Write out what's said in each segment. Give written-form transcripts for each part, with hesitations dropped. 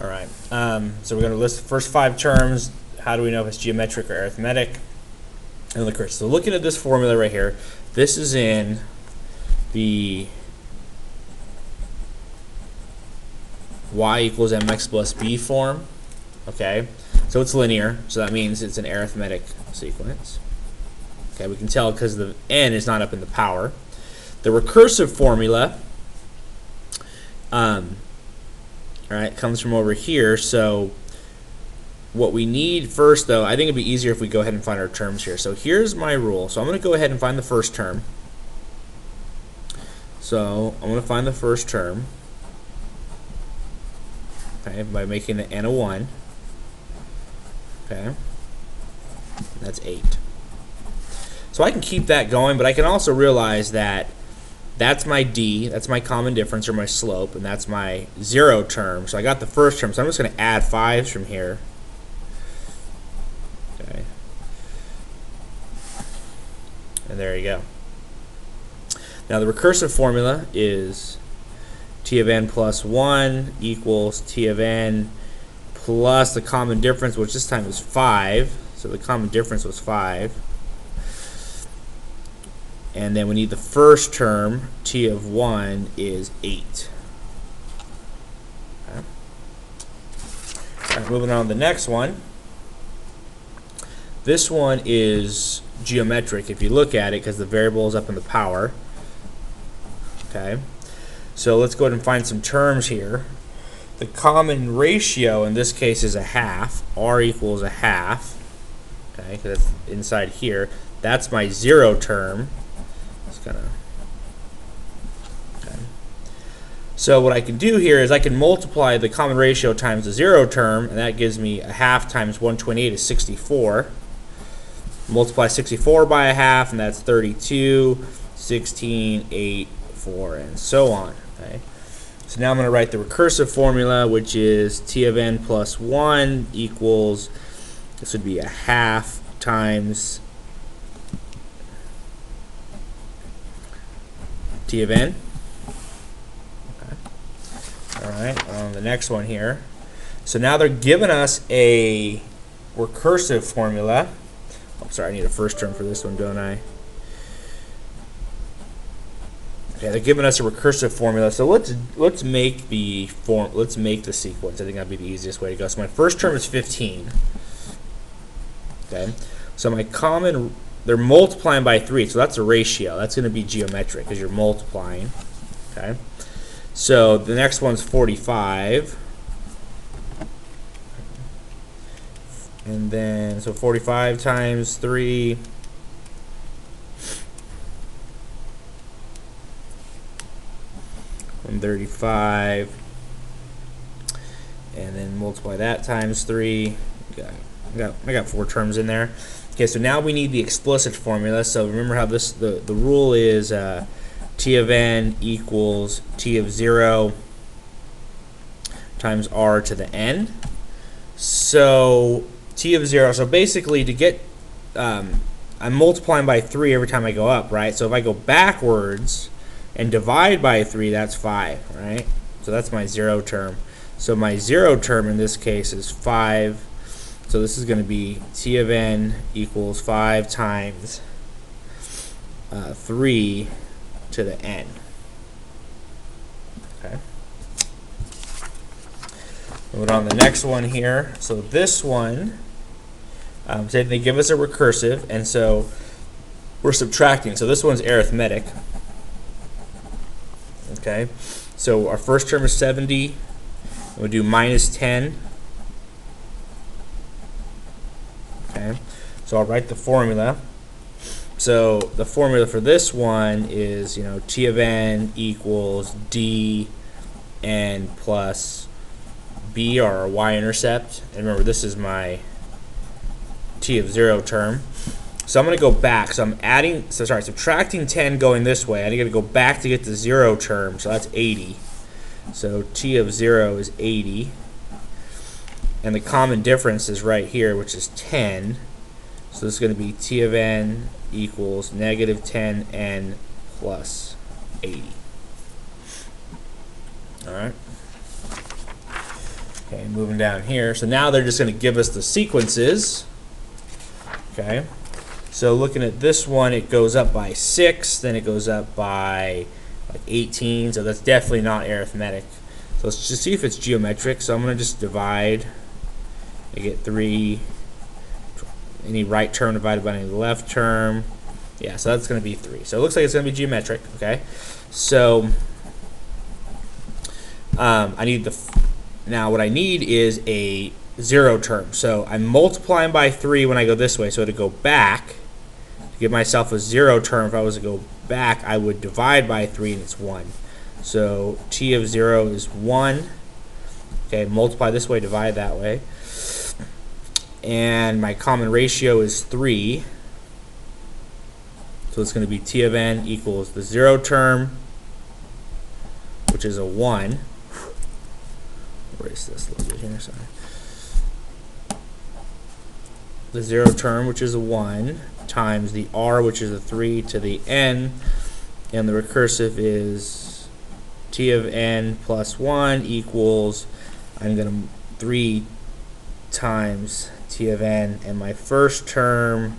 All right. So we're going to list the first 5 terms. How do we know if it's geometric or arithmetic? And look, so looking at this formula right here, this is in the y equals mx plus b form. Okay, so it's linear, so that means it's an arithmetic sequence. Okay, we can tell because the n is not up in the power. The recursive formula, all right, comes from over here. So what we need first, though, I think it'd be easier if we go ahead and find our terms here. So here's my rule. So I'm going to go ahead and find the first term. So I'm going to find the first term, okay, by making the n a 1. Okay, that's 8. So I can keep that going, but I can also realize that that's my d, that's my common difference or my slope, and that's my 0 term. So I got the first term, so I'm just going to add 5s from here. Okay, and there you go. Now the recursive formula is t of n plus 1 equals t of n plus the common difference, which this time is 5. So the common difference was 5. And then we need the first term, t of 1 is 8. Okay. All right, moving on to the next one. This one is geometric if you look at it because the variable is up in the power. Okay, so let's go ahead and find some terms here. The common ratio in this case is a half. R equals a half. Okay, because that's inside here. That's my 0 term. Just kind of. Okay. So what I can do here is I can multiply the common ratio times the 0 term, and that gives me a half times 128 is 64. Multiply 64 by a half, and that's 32, 16, 8, 4, and so on. Okay. So now I'm going to write the recursive formula, which is t of n plus 1 equals, this would be a half times t of n. Okay. All right, on the next one here. So now they're giving us a recursive formula. Oh, sorry, I need a first term for this one, don't I? Okay, they're giving us a recursive formula. So let's make the sequence. I think that'd be the easiest way to go. So my first term is 15. Okay, so my common, they're multiplying by 3, so that's a ratio. That's going to be geometric because you're multiplying. Okay, so the next one's 45. And then, so 45 times 3, and 35, and then multiply that times 3. I got 4 terms in there. Okay, so now we need the explicit formula. So remember how this the rule is t of n equals t of 0 times r to the n. So t of 0. So basically, to get I'm multiplying by 3 every time I go up, right? So if I go backwards and divide by 3, that's 5, right? So that's my 0 term. So my 0 term in this case is 5. So this is going to be t of n equals 5 times 3 to the n. Okay. Moving on to the next one here. So this one, so they give us a recursive, and so we're subtracting. So this one's arithmetic. Okay, so our first term is 70. We'll do minus 10. Okay, so I'll write the formula. So the formula for this one is, t of n equals d n plus b, or our y-intercept. And remember, this is my t of 0 term. So I'm going to go back. So I'm subtracting 10 going this way. I'm going to go back to get the 0 term. So that's 80. So t of 0 is 80. And the common difference is right here, which is 10. So this is going to be t of n equals negative 10n plus 80. All right. Okay, moving down here. So now they're just going to give us the sequences. Okay, so looking at this one, it goes up by 6, then it goes up by like 18, so that's definitely not arithmetic. So let's just see if it's geometric. So I'm going to just divide. I get 3, any right term divided by any left term. Yeah, so that's going to be 3. So it looks like it's going to be geometric, okay? So I need now what I need is a 0 term. So I'm multiplying by 3 when I go this way. So to go back, to give myself a 0 term, if I was to go back, I would divide by 3 and it's 1. So t of 0 is 1. Okay, multiply this way, divide that way. And my common ratio is 3. So it's going to be t of n equals the 0 term, which is a 1. Erase this a little bit here, sorry. The 0 term, which is a 1, times the r, which is a 3, to the n, and the recursive is t of n plus 1 equals, I'm going to 3 times t of n, and my first term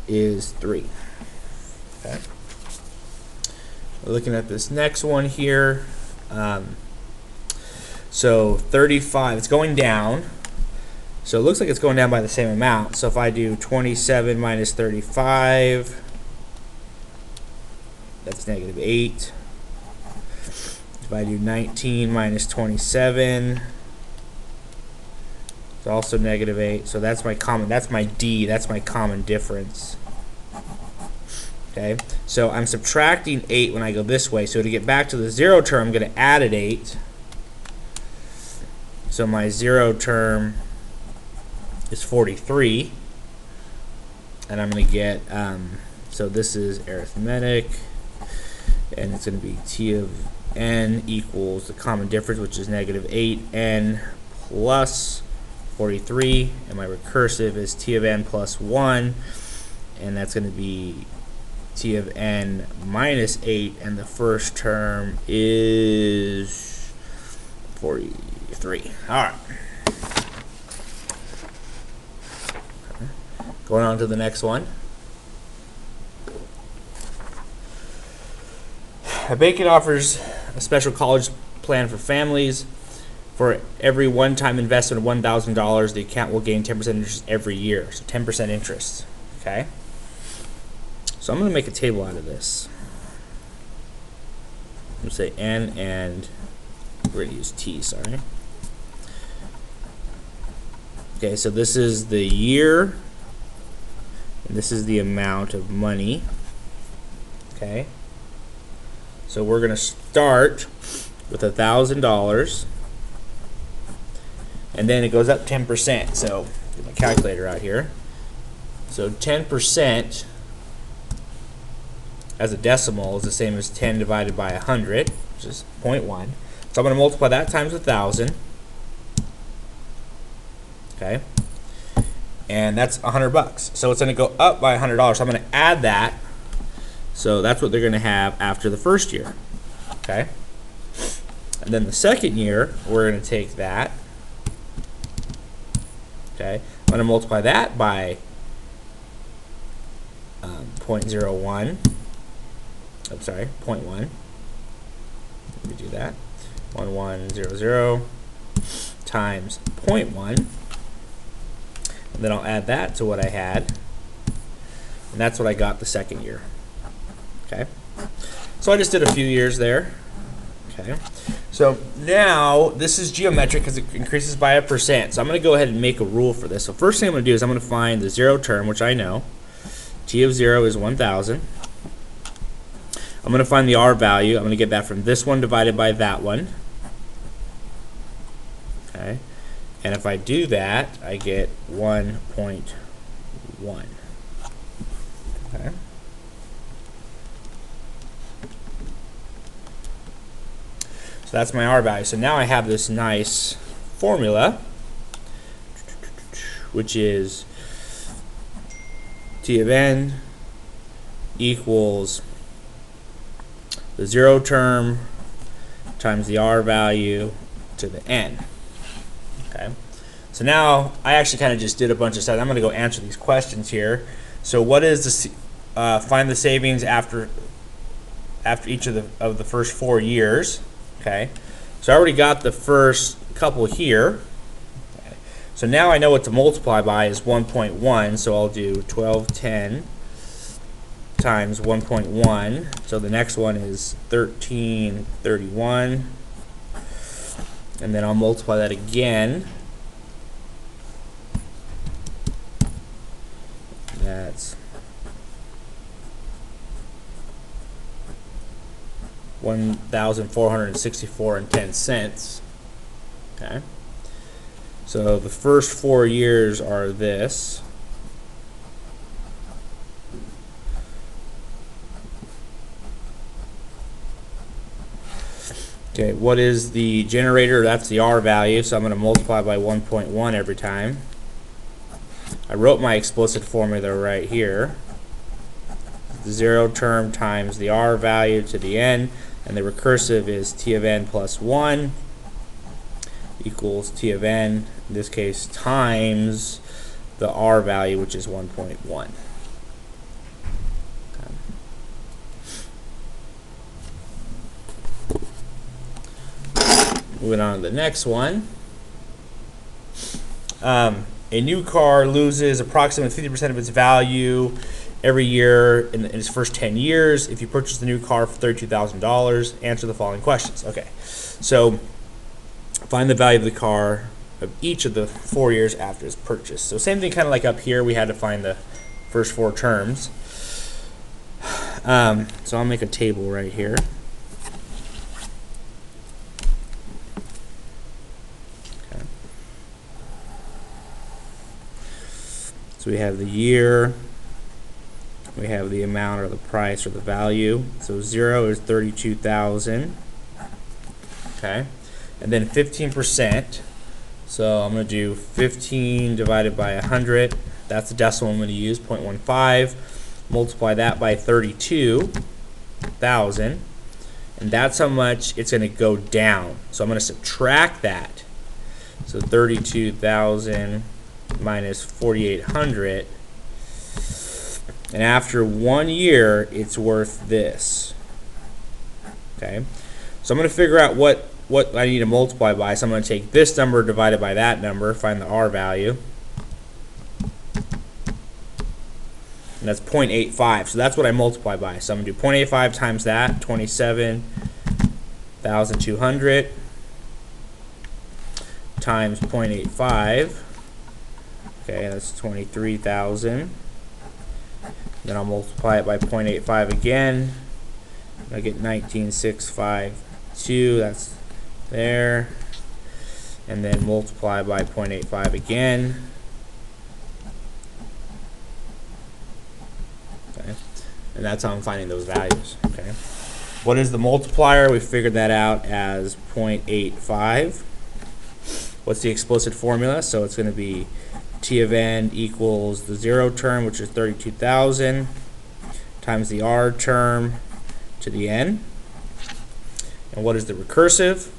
is 3. Okay. Looking at this next one here, so 35, it's going down. So it looks like it's going down by the same amount. So if I do 27 minus 35, that's negative 8. If I do 19 minus 27, it's also negative 8. So that's my common, that's my D, that's my common difference. Okay, so I'm subtracting 8 when I go this way. So to get back to the 0 term, I'm going to add an 8. So my 0 term is 43. And I'm going to get, so this is arithmetic. And it's going to be t of n equals the common difference, which is negative 8n plus 43. And my recursive is t of n plus 1. And that's going to be t of n minus 8, and the first term is 43. All right. Okay. Going on to the next one. Bacon offers a special college plan for families. For every one-time investment of $1,000, the account will gain 10% interest every year, so 10% interest. Okay. So I'm going to make a table out of this. I'm going to say n, and we're going to use t, sorry. Okay, so this is the year, and this is the amount of money. Okay. So we're going to start with $1,000, and then it goes up 10%. So get my calculator out here. So 10% as a decimal is the same as 10 divided by 100, which is 0.1. So I'm going to multiply that times 1,000. Okay, and that's $100. So it's going to go up by $100. So I'm going to add that. So that's what they're going to have after the first year. Okay, and then the second year we're going to take that. Okay, I'm going to multiply that by 0.01. I'm sorry, 0.1. Let me do that. 1100 times 0.1. And then I'll add that to what I had. And that's what I got the second year. Okay. So I just did a few years there. Okay. So now this is geometric because it increases by 1%. So I'm going to go ahead and make a rule for this. So first thing I'm going to do is I'm going to find the 0 term, which I know. T of 0 is 1,000. I'm going to find the r value. I'm going to get that from this one divided by that one. Okay. And if I do that, I get 1.1. Okay. So that's my r value. So now I have this nice formula, which is t of n equals the 0 term times the r value to the n. Okay. So now I actually kind of just did a bunch of stuff. I'm going to go answer these questions here. So what is the find the savings after each of the first 4 years? Okay. So I already got the first couple here. Okay. So now I know what to multiply by is 1.1. So I'll do 1210 times 1.1. So the next one is 1331. And then I'll multiply that again. That's 1,464 and 10 cents. Okay. So the first 4 years are this. Okay, what is the generator? That's the R value, so I'm going to multiply by 1.1 every time. I wrote my explicit formula right here. The zero term times the R value to the n, and the recursive is T of n plus 1 equals T of n, in this case, times the R value, which is 1.1. Moving on to the next one. A new car loses approximately 50% of its value every year in its first 10 years. If you purchase the new car for $32,000, answer the following questions. Okay, so find the value of the car of each of the 4 years after its purchase. So same thing kind of like up here, we had to find the first 4 terms. So I'll make a table right here. So we have the year, we have the amount or the price or the value. So 0 is 32,000. Okay, and then 15%. So I'm going to do 15 divided by 100. That's the decimal I'm going to use, 0.15. Multiply that by 32,000, and that's how much it's going to go down. So I'm going to subtract that. So 32,000 minus 4,800, and after 1 year it's worth this. Okay, so I'm going to figure out what I need to multiply by. So I'm going to take this number divided by that number, find the R value, and that's 0.85. So that's what I multiply by. So I'm going to do 0.85 times that, 27,200 times 0.85. Okay, that's 23,000. Then I'll multiply it by 0.85 again. I get 19,652. That's there. And then multiply by 0.85 again. Okay, and that's how I'm finding those values. Okay, what is the multiplier? We figured that out as 0.85. What's the explicit formula? So it's going to be T of n equals the 0 term, which is 32,000, times the R term to the n. And what is the recursive?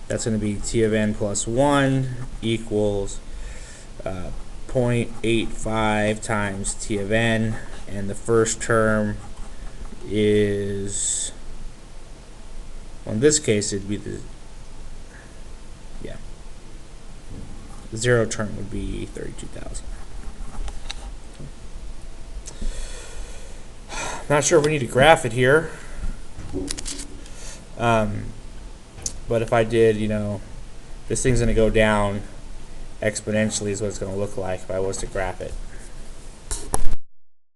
That's going to be T of n plus 1 equals 0.85 times T of n, and the first term is, well, in this case it'd be the zero term would be 32,000. Not sure if we need to graph it here, but if I did, this thing's going to go down exponentially is what it's going to look like if I was to graph it.